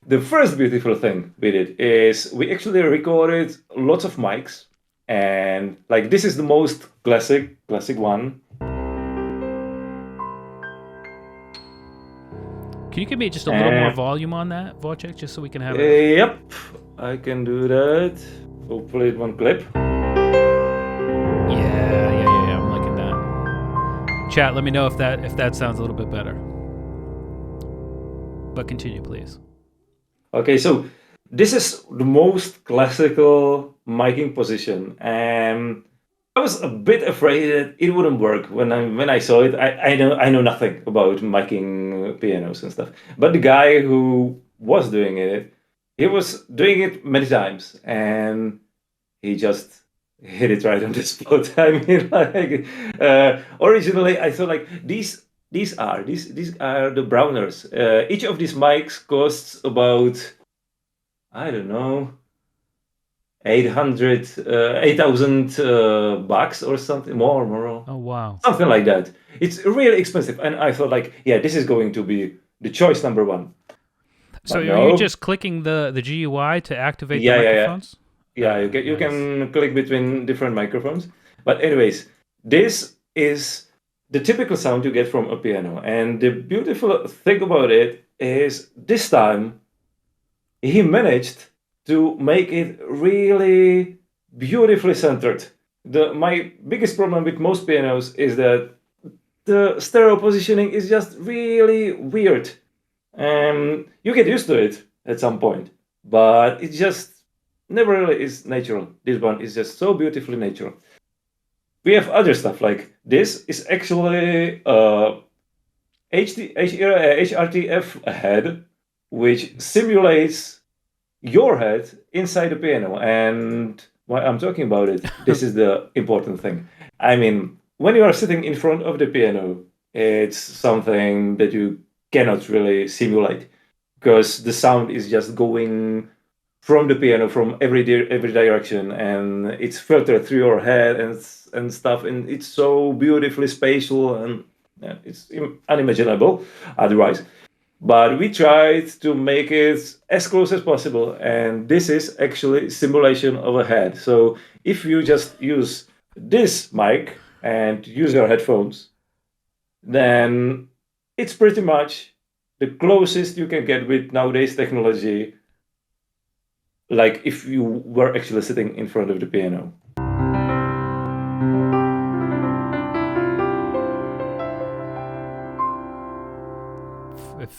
the first beautiful thing we did is we actually recorded lots of mics, and like this is the most classic one. Can you give me just a little more volume on that, Vojtěch, just so we can have it? Yep, I can do that. Hopefully it won't clip. Yeah, I'm liking that. Chat, let me know if that sounds a little bit better. But continue, please. Okay, so this is the most classical miking position, and I was a bit afraid that it wouldn't work when I saw it. I know nothing about miking pianos and stuff, but the guy who was doing it, he was doing it many times, and he just hit it right on the spot. I mean, like originally I thought like these are the Browners. Each of these mics costs about, I don't know, 8,000 bucks or something more. Oh wow, something like that. It's really expensive, and I thought like, yeah, this is going to be the choice number one. So are you just clicking the GUI to activate the microphones? Yeah, you can click between different microphones. But anyways, this is the typical sound you get from a piano. And the beautiful thing about it is this time he managed to make it really beautifully centered. My biggest problem with most pianos is that the stereo positioning is just really weird. You get used to it at some point, but it just never really is natural. This one is just so beautifully natural. We have other stuff like this is actually HRTF head, which simulates your head inside the piano. And why I'm talking about it, this is the important thing. I mean, when you are sitting in front of the piano, it's something that you cannot really simulate because the sound is just going from the piano from every direction, and it's filtered through your head and stuff, and it's so beautifully spatial, and it's unimaginable otherwise. But we tried to make it as close as possible, and this is actually simulation of a head. So if you just use this mic and use your headphones, then it's pretty much the closest you can get with nowadays technology, like if you were actually sitting in front of the piano.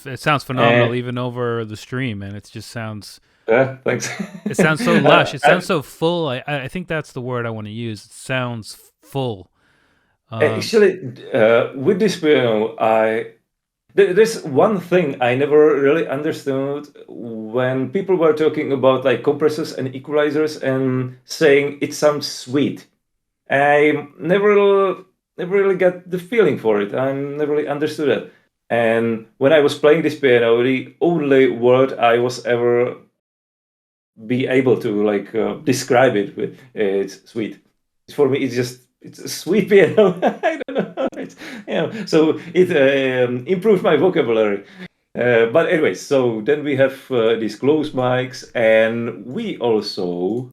It sounds phenomenal, even over the stream, and it just sounds... thanks. It sounds so lush. It sounds so full. I think that's the word I want to use. It sounds full. Actually, with this piano, there's one thing I never really understood when people were talking about like compressors and equalizers and saying it sounds sweet. I never really got the feeling for it. I never really understood it. And when I was playing this piano, the only word I was ever be able to like describe it with, it's sweet. For me, it's a sweet piano. I don't know. So it improved my vocabulary. But anyway, so then we have these closed mics, and we also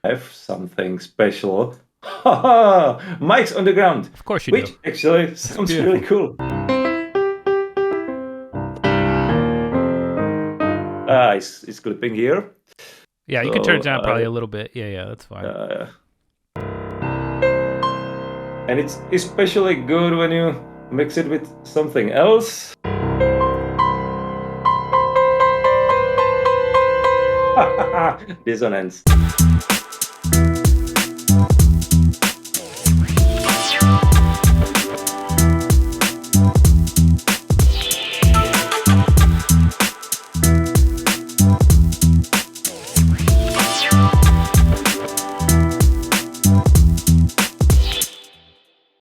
have something special. Mics on the ground. Of course you do. Which actually sounds really cool. It's clipping here. Yeah, you can turn it down probably a little bit. Yeah, that's fine. And it's especially good when you mix it with something else. Dissonance.